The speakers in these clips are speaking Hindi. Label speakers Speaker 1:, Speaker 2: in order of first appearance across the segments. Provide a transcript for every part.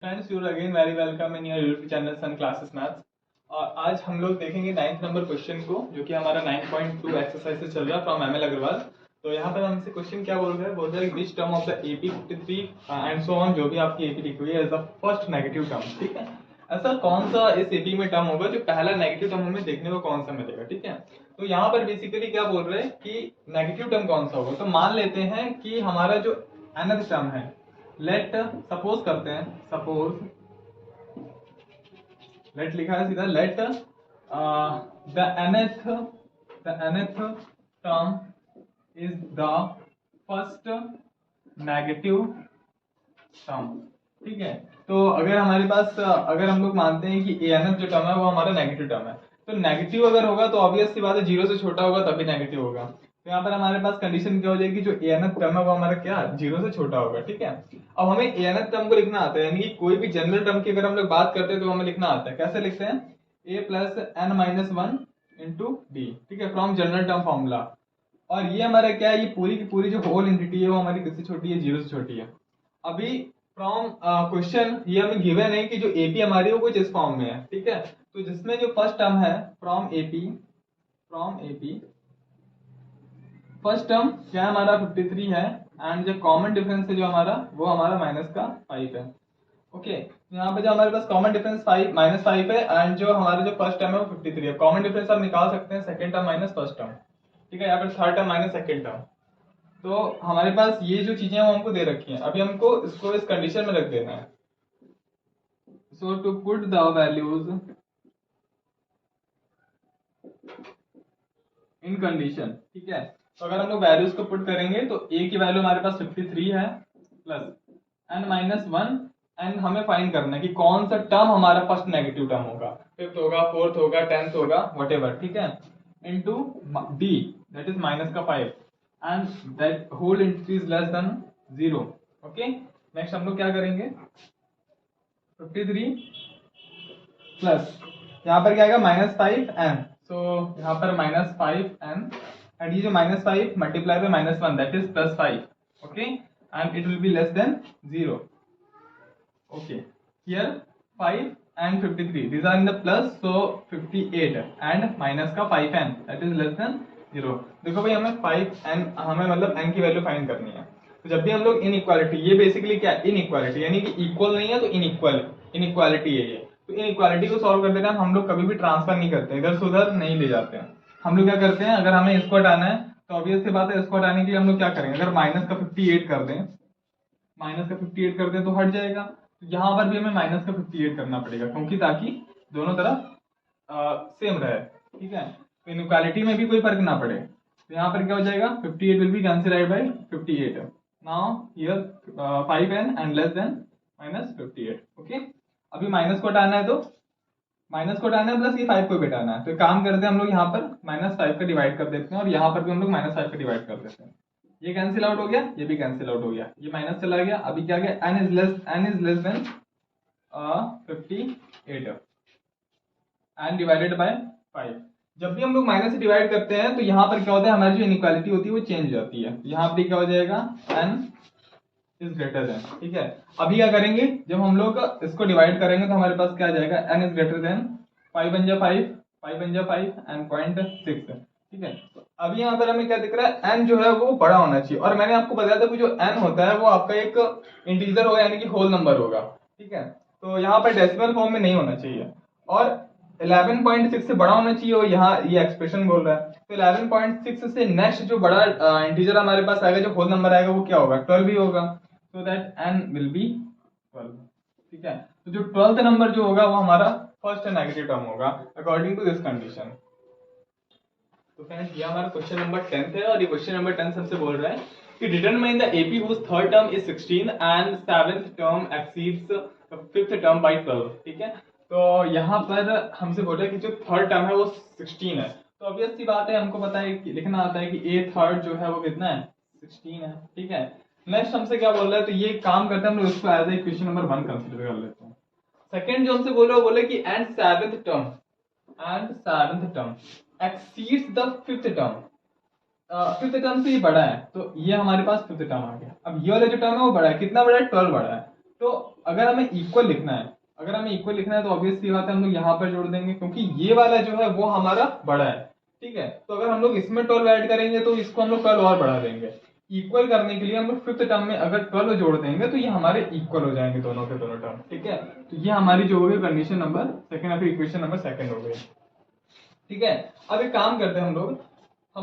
Speaker 1: Friends, you again very welcome in your YouTube channel Sun classes maths. और आज हम लोग देखेंगे 9th नंबर क्वेश्चन को, जो कि हमारा 9.2 एक्सरसाइज से चल रहा है फ्रॉम एमएल अग्रवाल। तो यहाँ पर हमसे क्वेश्चन क्या बोल रहे हैं, बोल रहे हैं which term of the AP 53 and so on, जो भी आपकी एपी लिखी हुई है as the first negative term. ठीक है, ऐसा कौन सा इस एपी में टर्म होगा जो पहला नेगेटिव टर्म हमें देखने को कौन सा मिलेगा। ठीक है, तो यहाँ पर बेसिकली क्या बोल रहे हैं कि नेगेटिव टर्म कौन सा होगा। तो मान लेते हैं कि हमारा जो nth टर्म है, लेट सपोज करते हैं, सपोज लेट लिखा है सीधा, let the nth term is the first negative term. ठीक है, तो अगर हमारे पास अगर हम लोग मानते हैं कि nth जो टर्म है वो हमारा नेगेटिव टर्म है, तो नेगेटिव अगर होगा तो ऑब्वियस सी बात है, जीरो से छोटा होगा तभी नेगेटिव होगा। तो यहाँ पर हमारे पास कंडीशन क्या हो जाएगी, जो nth टर्म है वो हमारा क्या, जीरो से छोटा होगा। ठीक है, अब हमें nth टर्म को लिखना आता है, यानी कि कोई भी जनरल टर्म की अगर हम लोग बात करते हैं तो हमें लिखना आता है। कैसे लिखते हैं, a plus n minus one into D. ठीक है, फ्रॉम जनरल टर्म फॉर्मूला। और ये हमारा क्या है, ये पूरी की पूरी जो होल एंटिटी है वो हमारी किससे छोटी है, जीरो से छोटी है। अभी फ्रॉम क्वेश्चन ये हमें गिवन है कि जो एपी हमारी है वो कुछ इस फॉर्म में है। ठीक है, तो जिसमें जो फर्स्ट टर्म है फ्रॉम एपी फर्स्ट टर्म क्या है हमारा 53 है, एंड जो कॉमन डिफरेंस है जो हमारा वो हमारा माइनस का 5 है। ओके, यहाँ पे जो हमारे पास कॉमन डिफरेंस माइनस 5 है, एंड जो हमारा जो फर्स्ट टर्म है वो 53 है। कॉमन डिफरेंस आप निकाल सकते हैं second term minus first term. ठीक है, यहाँ पर third term minus second term. तो हमारे पास ये जो चीजें हैं वो हमको दे रखी हैं, अभी हमको इसको इस कंडीशन में रख देना है। So to put the values in condition. ठीक है, तो अगर हम लोग वैल्यूज को पुट करेंगे तो a की वैल्यू हमारे पास 53 है plus n minus one, and हमें फाइंड करना है कि कौन सा टर्म हमारा फर्स्ट नेगेटिव टर्म होगा, फिफ्थ होगा, फोर्थ होगा, 10th होगा, व्हाटएवर। ठीक है, into d that is minus का 5 and that whole entity is less than 0। Okay, next हम लोग क्या करेंगे, 53 प्लस यहाँ पर क्या आएगा -5n, सो यहाँ पर -5n, एंड ये जो -5 multiply by -1 that is +5। Okay, and it will be less than 0। Okay, here 5 and 53 these are in the plus, so 58 and minus का 5n that is less than 0। देखो भाई, हमें 5n हमें मतलब n की वैल्यू फाइंड करनी है। तो जब भी हम लोग इनइक्वालिटी, ये बेसिकली क्या है, इनइक्वालिटी यानी कि इक्वल नहीं है तो इनइक्वालिटी है ये। तो इनइक्वालिटी को सॉल्व करते टाइम हम लोग कभी भी ट्रांसफर नहीं करते, इधर से उधर नहीं ले जाते हैं। हम लोग क्या करते हैं, अगर हमें इसको हटाना है तो ऑब्वियस सी बात है, इसको हटाने के लिए हम लोग क्या करेंगे, अगर माइनस का 58 कर दें, तो हट जाएगा। तो यहाँ पर भी हमें माइनस का 58 करना पड़ेगा, क्योंकि ताकि दोनों तरफ सेम रहे। ठीक है, तो इनइक्वालिटी में भी कोई फर्क ना पड़े। तो यहाँ पर क्या हो जाएगा, 58 will be cancelled by 58। Now here 5n and less than -58। Okay, अभी माइनस को हटाना है, तो माइनस को हटाना है प्लस ये 5 को भी हटाना है। तो एक काम करते हैं हम लोग, यहाँ पर -5 का डिवाइड कर देते हैं, और यहाँ पर भी हम लोग -5 का डिवाइड कर देते हैं। ये कैंसिल आउट हो गया, ये भी कैंसिल आउट हो गया, ये माइनस चला गया। अभी क्या गया, n is less than 58 and divided by 5। जब भी हम लोग माइनस से डिवाइड करते हैं तो यहाँ पर क्या होता है, हमारी जो इनइक्वालिटी होती है वो चेंज हो जाती है। यहाँ पर क्या हो जाएगा, n इज ग्रेटर देन। ठीक है, अभी क्या करेंगे, जब हम लोग इसको डिवाइड करेंगे तो हमारे पास क्या आ जाएगा, n इज ग्रेटर देन 5 बन जा 5, 5 बन जा 5 एंड 0.6। ठीक है, तो अभी यहाँ पर हमें क्या दिख रहा है, n जो है वो बड़ा होना चाहिए। और मैंने आपको बताया था कि जो n होता है वो आपका एक इंटीजर होगा, यानी कि होल नंबर होगा। ठीक है, तो यहाँ पर डेसिमल फॉर्म में नहीं होना चाहिए, और 11.6 से बड़ा होना चाहिए, और यहाँ ये एक्सप्रेशन बोल रहा है। तो 11.6 से नेक्स्ट जो बड़ा इंटीजर हमारे पास आएगा, जो होल नंबर आएगा वो क्या होगा, 12 ही होगा। So that n will be 12। ठीक है, तो जो 12th नंबर जो होगा वो हमारा फर्स्ट नेगेटिव टर्म होगा अकॉर्डिंग टू दिस कंडीशन। तो फ्रेंड्स, ये हमारा क्वेश्चन नंबर 10 है, और ये क्वेश्चन नंबर 10 हमसे बोल रहा है कि determine the AP whose third term is 16 and seventh term exceeds the fifth term by 12। ठीक है, तो यहाँ पर हमसे बोल रहा है कि जो थर्ड टर्म है वो 16 है। तो ऑब्वियस सी बात है, हमको पता है कि लिखना आता है कि ए थर्ड जो है वो कितना है, 16 है। ठीक है, नेक्स्ट हमसे क्या बोल रहा है, तो ये काम करते हैं हम लोग इसको as a question number 1 consider कर लेते हैं। सेकंड जो हमसे बोल रहा है, बोले कि and seventh term exceeds the fifth term. Fifth term से ये बड़ा है, तो ये हमारे पास फिफ्थ टर्म आ गया। अब ये वाला जो टर्म है वो बड़ा है, कितना बड़ा है, 12 बड़ा है। तो अगर हमें इक्वल लिखना है तो ऑब्वियसली बात है हम लोग यहाँ पर जोड़ देंगे, क्योंकि ये वाला जो है वो हमारा बड़ा है, ठीक है। तो अगर हम लोग इसमें 12 ऐड करेंगे तो इसको हम लोग 12 और बढ़ा देंगे। इक्वल करने के लिए हम लोग फिफ्थ टर्म में अगर 12 जोड़ देंगे तो ये हमारे इक्वल हो जाएंगे दोनों के दोनों टर्म, ठीक है। तो ये हमारी जो हो गई कंडीशन नंबर सेकंड या फिर इक्वेशन नंबर सेकंड हो गई, ठीक है। अब एक काम करते हैं हम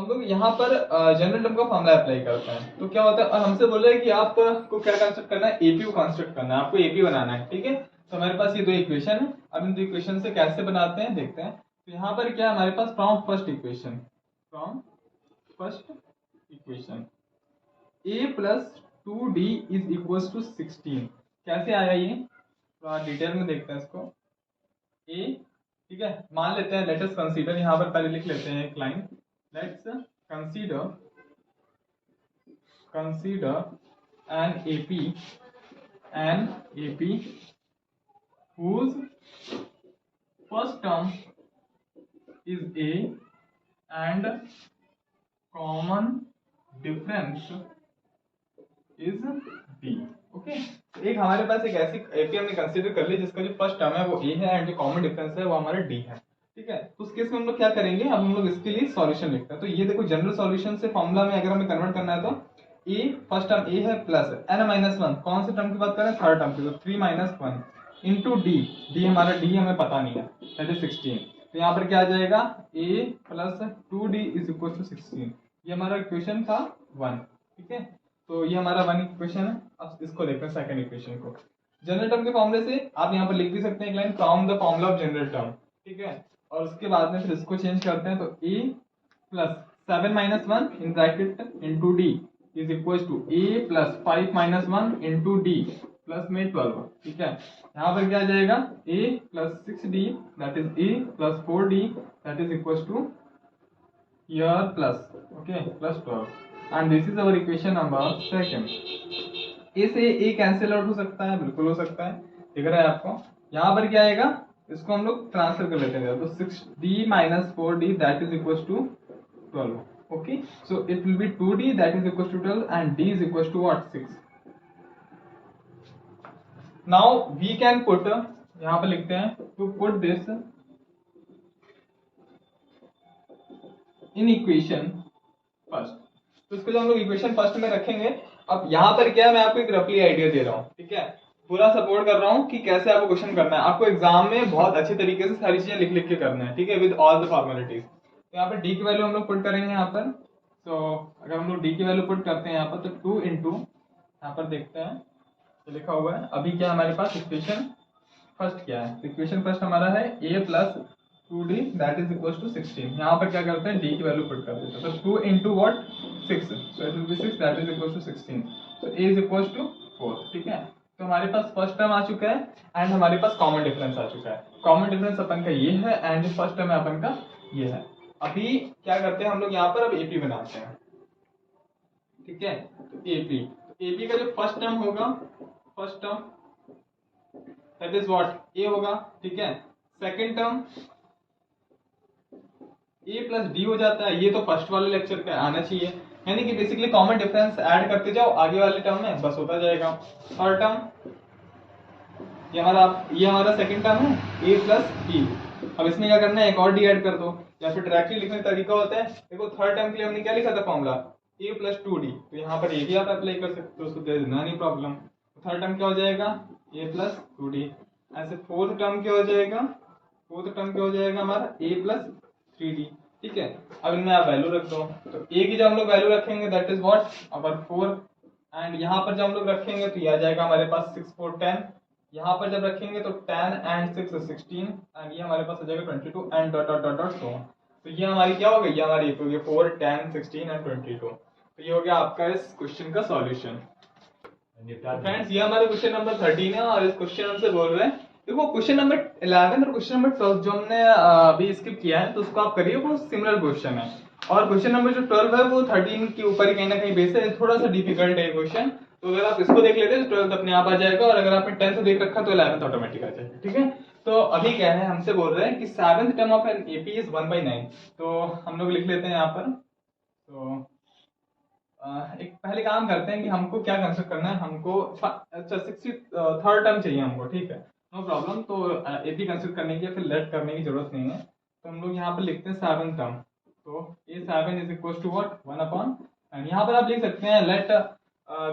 Speaker 1: लोग यहाँ पर जनरल टर्म का फॉर्मूला अप्लाई करते हैं। तो क्या होता है, और हमसे बोल रहे हैं कि आपको क्या कंस्ट्रक्ट करना है, एपी को कंस्ट्रक्ट करना है, आपको एपी बनाना है, ठीक है। तो हमारे पास ये दो इक्वेशन है, अब इन दो इक्वेशन से कैसे बनाते हैं देखते हैं। तो यहाँ पर क्या है हमारे पास, from first equation a plus 2d is equal to 16। कैसे आया ये, तो डिटेल में देखते हैं इसको। a, ठीक है, मान लेते हैं, लेट अस कंसीडर, यहाँ पर पहले लिख लेते हैं एक line, let's consider an AP whose first term is a and common difference is b, okay. एक हमारे पास एक ऐसी एपी हमने कंसीडर कर ली जिसका जो फर्स्ट टर्म है वो a है एंड जो कॉमन डिफरेंस है वो हमारा d है, ठीक है। तो उस केस में हम लोग क्या करेंगे, अब हम लोग इसके लिए सॉल्यूशन लिखते हैं। तो ये देखो जनरल सॉल्यूशन से फॉर्मूला में अगर हमें कन्वर्ट करना है तो a, फर्स्ट टर्म a है, प्लस n माइनस 1, कौन से टर्म की बात कर रहे हैं, थर्ड टर्म की, तो 3 माइनस 1 इंटू d हमारा d हमें पता नहीं है, दैट इज 16। तो यहाँ पर क्या आ जाएगा, a plus 2d is equal to 16, ये हमारा इक्वेशन था 1, ठीक है। तो ये हमारा 1 इक्वेशन है। अब इसको देखते हैं सेकंड इक्वेशन को। जनरल टर्म के फॉर्मूले से आप यहाँ पर लिख भी सकते हैं एक line, from the formula of general term, ठीक है। और उसके बाद में फिर इसको चेंज करते हैं, तो a plus 7 minus 1 in bracket into D is equal to a plus 5 minus 1 into D plus में 12, ठीक है। यहाँ पर क्या आ जाएगा, a plus 6d that is a plus 4d that is equal to here plus, okay, plus 12 and this is our equation number second। a से a कैंसिल आउट हो सकता है, बिल्कुल हो सकता है, दिख रहा है आपको। यहाँ पर क्या आएगा, इसको हम लोग ट्रांसफर कर लेते हैं, तो 6d minus 4d that is equal to 12, okay. So it will be 2d that is equal to 12 and d is equal to what, 6। Now we can put, यहाँ पर लिखते हैं, to put this in equation first. तो इसको जो हम लोग इक्वेशन फर्स्ट में रखेंगे। अब यहाँ पर क्या है, मैं आपको एक रफली आइडिया दे रहा हूँ, ठीक है, पूरा सपोर्ट कर रहा हूँ कि कैसे आपको क्वेश्चन करना है। आपको एग्जाम में बहुत अच्छे तरीके से सारी चीजें लिख लिख के करना है, ठीक है, विद ऑल द फॉर्मेलिटीज। तो यहाँ पर डी की वैल्यू हम लोग पुट करेंगे यहाँ पर। तो अगर हम लोग डी की वैल्यू पुट करते हैं यहाँ पर, तो 2 इंटू, यहाँ पर देखते हैं तो लिखा हुआ है अभी क्या हमारे पास, इक्वेशन फर्स्ट क्या है, इक्वेशन फर्स्ट हमारा है a plus 2d that is equal to 16। यहाँ पर क्या करते हैं, d की वैल्यू पुट कर देते हैं, तो 2 into what, 6, so it will be 6 that is equal to 16, तो a इज इक्वल टू 4, ठीक है। तो हमारे पास फर्स्ट टर्म आ चुका है एंड हमारे पास कॉमन डिफरेंस आ चुका है। कॉमन डिफरेंस अपन का ये है एंड फर्स्ट टर्म है अपन का ये है। अभी क्या करते हैं हम लोग यहाँ पर, अब एपी बनाते हैं, ठीक है। तो एपी का जो फर्स्ट टर्म होगा, first term that is what, a होगा, ठीक है। Second term a plus D हो जाता है, ये तो फर्स्ट वाले लेक्चर पे आना चाहिए, यानी कि बेसिकली कॉमन डिफरेंस ऐड करते जाओ आगे वाले टर्म में, बस होता जाएगा। थर्ड टर्म ये हमारा सेकंड टर्म है, a प्लस b। अब इसमें क्या करना है, एक और डी ऐड कर दो, या फिर डायरेक्टली लिखने का तरीका होता है, देखो थर्ड टर्म के लिए हमने क्या लिखा था फॉर्मूला, a प्लस 2d, तो यहाँ पर ये भी आप अप्लाई कर सकते हो, उसको दे देना, नहीं प्रॉब्लम। थर्ड टर्म क्या हो जाएगा, a प्लस 2d। ऐसे फोर्थ टर्म क्या हो जाएगा, हमारा a प्लस 3d, ठीक है। अब इनमें आप वैल्यू रख दो, तो a की जब हम लोग वैल्यू रखेंगे that is what, our 4, and यहाँ पर जब हम लोग रखेंगे तो ये आ जाएगा हमारे पास 6 4 10, यहाँ पर जब रखेंगे तो 10 एंड 6 16, एंड ये हमारे पास आ जाएगा 22 and dot dot dot dot so on. तो ये हमारी क्या हो गई, ये हमारी हो गई 4 10 16 एंड 22। तो ये हो गया आपका इस क्वेश्चन का सॉल्यूशन। फ्रेंड्स ये हमारे क्वेश्चन नंबर 13 है, और इस क्वेश्चन हमसे बोल रहे हैं, देखो क्वेश्चन नंबर 11 और क्वेश्चन नंबर 12 जो हमने अभी स्किप किया है, तो उसको आप करिए, वो सिमिलर क्वेश्चन है। और क्वेश्चन नंबर जो 12 है वो 13 के ऊपर ही कहीं ना कहीं बेस है, थोड़ा सा डिफिकल्ट है क्वेश्चन। तो अगर आप इसको देख लेते हैं तो 12 अपने आप आ जाएगा, और अगर आपने 10th देख रखा तो 11th ऑटोमेटिक आ जाएगा, ठीक है। तो अभी क्या है, हमसे बोल रहे हैं कि 7th term of an AP is 1/9। तो हम लोग लिख लेते हैं यहाँ पर, तो एक पहले काम करते हैं कि हमको क्या कंसिडर करना है, हमको अच्छा 63rd टर्म चाहिए हमको, ठीक है, नो प्रॉब्लम। तो एपी कंसिडर करने की या फिर लेट करने की जरूरत नहीं है, तो हम लोग यहाँ पर लिखते हैं 7th टर्म। तो A 7 is equal to what 1 and यहाँ पर आप लिख सकते हैं let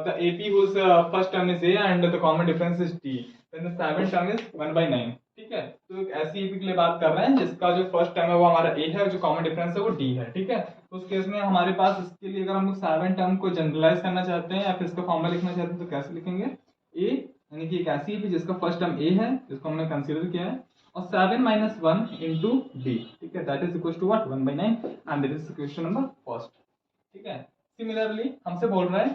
Speaker 1: the AP whose first term is A and the common difference is D, then the 7th term is 1/9, ठीक है। तो एक ऐसी एपी के लिए बात कर रहे हैं जिसका जो फर्स्ट टर्म है वो हमारा ए है और जो कॉमन डिफरेंस है वो डी है, ठीक है। तो उस केस में हमारे पास इसके लिए अगर हम लोग 7 टर्म को जनरलाइज करना चाहते हैं या फिर इसका फॉर्मूला लिखना चाहते हैं तो कैसे लिखेंगे, ए यानी कि एक ऐसी एपी जिसका फर्स्ट टर्म ए है जिसको हमने कंसीडर किया है और 7 - 1 into d, ठीक है, that is equal to what 1/9 and that is question number first, ठीक है। सिमिलरली हमसे बोल रहा है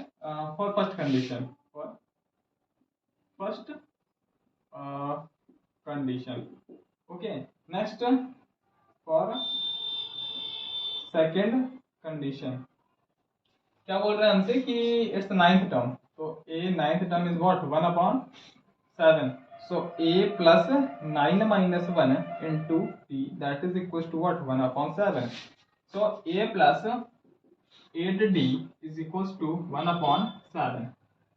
Speaker 1: for first condition, for first condition, okay. Next for second condition क्या बोल रहा है हमसे कि इट्स 9th टर्म, तो a 9th term is what 1/7, so a plus 9 minus 1 into d that is equals to what 1/7, so a plus 8d is equals to 1/7,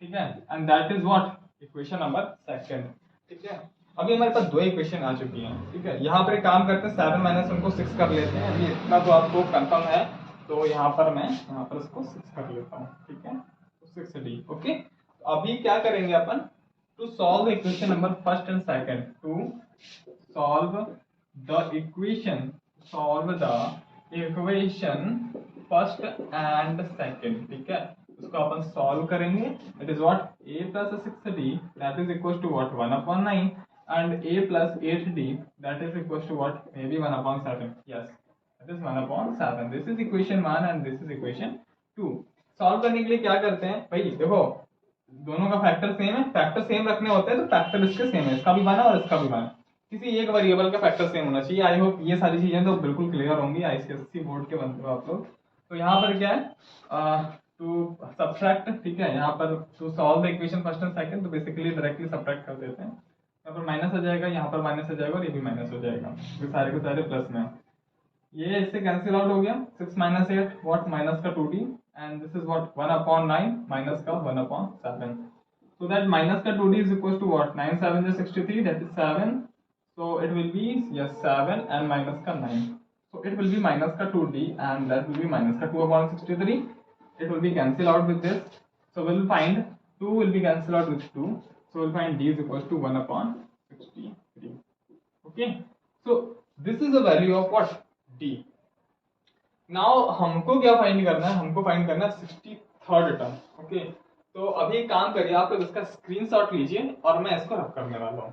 Speaker 1: ठीक है, and that is what equation number second, ठीक है। अभी हमारे पास दो इक्वेशन आ चुकी हैं, ठीक है। यहाँ पर एक काम करते हैं 7 माइनस उनको 6 कर लेते हैं, अभी इतना तो आपको कंफर्म है, तो यहाँ पर मैं यहाँ पर इसको 6 कर लेता हूँ, ठीक है, तो 6d, ओके। तो अभी क्या करेंगे अपन, to solve equation number first and second, to solve the equation first and second, ठीक है, उसको अपन सॉल्व करेंगे। It is what a plus 6d that is equals to what 1/9 and a plus 8d that is equals to what maybe 1/7, yes that is 1/7, this is equation 1 and this is equation 2। Solve करने के लिए क्या करते हैं भाई, देखो दोनों का फैक्टर सेम है, फैक्टर सेम रखने होते हैं तो फैक्टर इसके सेम है, इसका भी 1 और इसका भी 1, किसी एक वेरिएबल का फैक्टर सेम होना चाहिए। आई होप ये सारी चीजें तो बिल्कुल क्लियर होंगी, आईसीएससी बोर्ड के बनते हो आप लोग। तो यहाँ पर क्या है टू सब्ट्रैक्ट, ठीक है, यहाँ पर to solve the equation first and second, तो बेसिकली डायरेक्टली सब्ट्रैक्ट कर देते हैं, यहाँ पर माइनस आ जाएगा, यहाँ पर माइनस आ जाएगा और ये भी माइनस हो जाएगा, ये सारे के सारे प्लस में, ये इससे कैंसिल आउट हो गया, 6 - 8 व्हाट माइनस का 2d and this is what 1/9 minus का 1/7, so that minus का 2d is equals to what 9 7 is 63, that is 7, so it will be yes 7 and minus का 9, so it will be minus का 2d and that will be minus का 2/63, it will be cancel out with this, so we will find 2 will be cancel out with 2, so we'll find d is equals to 1/63, okay। So this is the value of what d। now हमको क्या फाइंड करना है, हमको फाइंड करना है 63rd टर्म, ओके। तो अभी एक काम करिए, आप लोग इसका स्क्रीनशॉट लीजिए और मैं इसको रख करने वाला हूं।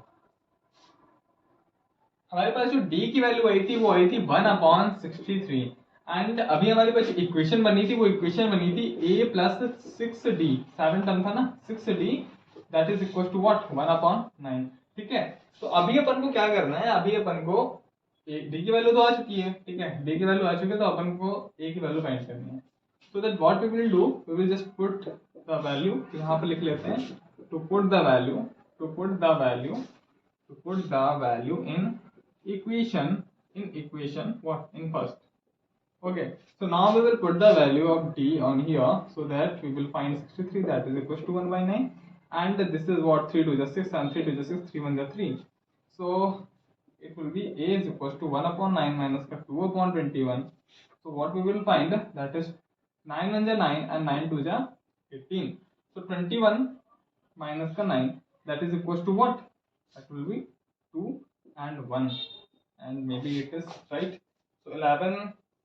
Speaker 1: हमारे पास जो d की वैल्यू आई थी वो आई थी 1/63 एंड अभी हमारे पास इक्वेशन बनी थी वो इक्वेशन बनी थी a plus 6d, 7 टर्म था ना 6d that is equal to what 1/9, ठीक है। तो अभी अपन को क्या करना है, अभी अपन को d की वैल्यू तो आ चुकी है, ठीक है, d की वैल्यू आ चुकी है, तो अपन को a की वैल्यू फाइंड करनी है। so that what we will do, we will just put the value, यहाँ पे लिख लेते हैं to put the value in equation what in first, okay। so now we will put the value of d on here, so that we will find 63 that is equals to 1/9 and this is what 3 to the 6 and 3 to the 6 3 1 the 3, so it will be a is equals to 1/9 minus 2/21, so what we will find that is 9 1 जा 9 and 9 2 जा 18, so 21 minus का 9 that is equals to what, that will be 2 and 1 and maybe it is right, so 11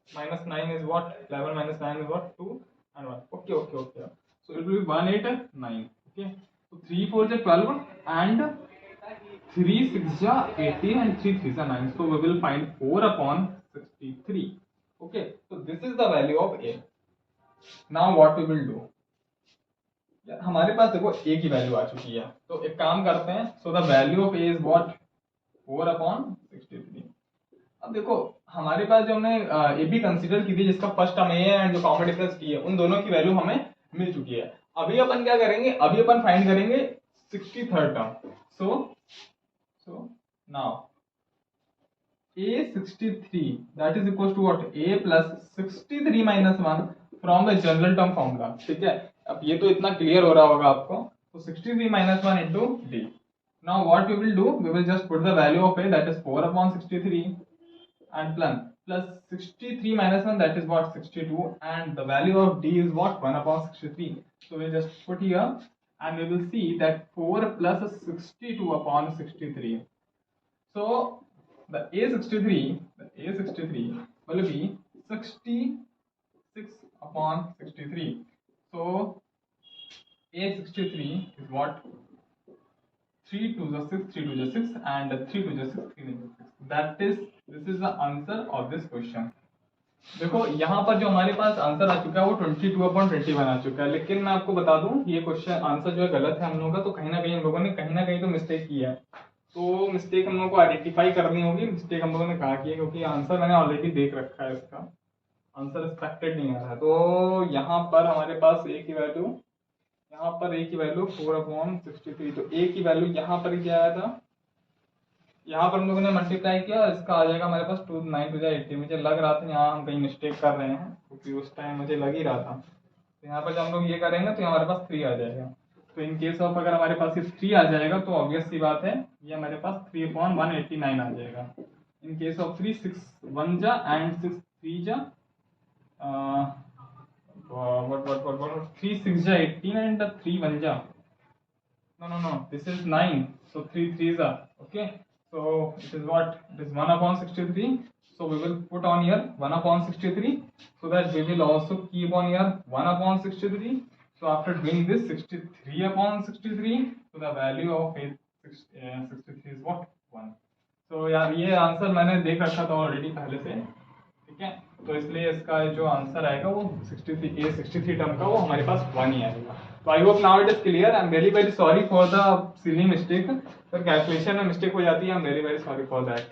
Speaker 1: minus 9 is what, 11 minus 9 is what 2 and 1, okay, so it will be 189, okay। so 3 4 जा 12 and 3 6 जा 18 and 3 3 जा 9, so we will find 4/63, okay। so this is the value of a। now what we will do, हमारे पास देखो a की वैल्यू आ चुकी है, तो एक काम करते हैं, so the value of a is what 4/63। अब देखो हमारे पास जो हमने a b कंसीडर की थी जिसका फर्स्ट टर्म a है एंड जो कॉमन डिफरेंस d है, उन दोनों की वैल्यू हमें मिल चुकी है। अभी अपन क्या करेंगे, अभी अपन फाइंड करेंगे 63rd term, so now a 63 that is equals to what a plus 63 minus 1 from the general term formula, ठीक है। अब ये तो इतना क्लियर हो रहा होगा आपको। तो 63 minus 1 into d. Now what we will do, we will just put the value of a, that is 4 upon 63, and plus 63 minus 1, that is what, 62, and the value of d is what, 1 upon 63. So we'll just put here, and we will see that 4 plus 62 upon 63. So the A63 will be 66 upon 63. So A63 is what, 3 to the 6, 3 to the 6, and 3 to the 6, 3 to the 6. This is the answer of this question. देखो यहाँ पर जो हमारे पास आंसर आ चुका है वो 22/21 आ चुका है, लेकिन मैं आपको बता दूं ये क्वेश्चन आंसर जो है गलत है हम लोगों का। तो कहीं ना कहीं हम लोगों ने कहीं ना कहीं तो मिस्टेक की है। तो मिस्टेक हम लोगों को आइडेंटिफाई करनी होगी। मिस्टेक हम लोगों ने कहा की है, क्योंकि आंसर मैंने ऑलरेडी देख रखा है, इसका आंसर एक्सपेक्टेड नहीं आ रहा है। तो यहाँ पर हमारे पास ए की वैल्यू, यहाँ पर ए की वैल्यू 4/63। तो ए की वैल्यू यहाँ पर क्या आया था, यहाँ पर हम लोगों ने मल्टीप्लाई किया, इसका आ जाएगा हमारे पास 2 9 2 80। मुझे लग रहा था यहाँ हम कहीं मिस्टेक कर रहे हैं, क्योंकि उस टाइम मुझे लग ही रहा था। तो यहाँ पर जब हम लोग ये करेंगे तो हमारे पास 3 आ जाएगा। तो इन केस ऑफ अगर हमारे पास 3 आ जाएगा तो ऑब्वियस सी बात है ये हमारे पास 3/189 आ जाएगा। इन केस ऑफ 3 6 1 जा एंड 6 3 जा what 3 6 ja 18 and 3 1 ja, no this is 9, so 3 3s are okay. So it is what, it is 1/63. So we will put on here 1/63, so that we will also keep on here 1/63. So after doing this 63/63, so the value of 63 is what, 1. So यार ये आंसर मैंने देख रखा था ऑलरेडी पहले से, ठीक है। तो इसलिए इसका जो आंसर आएगा वो 63 टर्म का वो हमारे पास 1 ही आएगा। तो I hope now it is clear. I am very very sorry for the silly mistake. Sir calculation में मिस्टेक हो जाती है, I am very very sorry for that.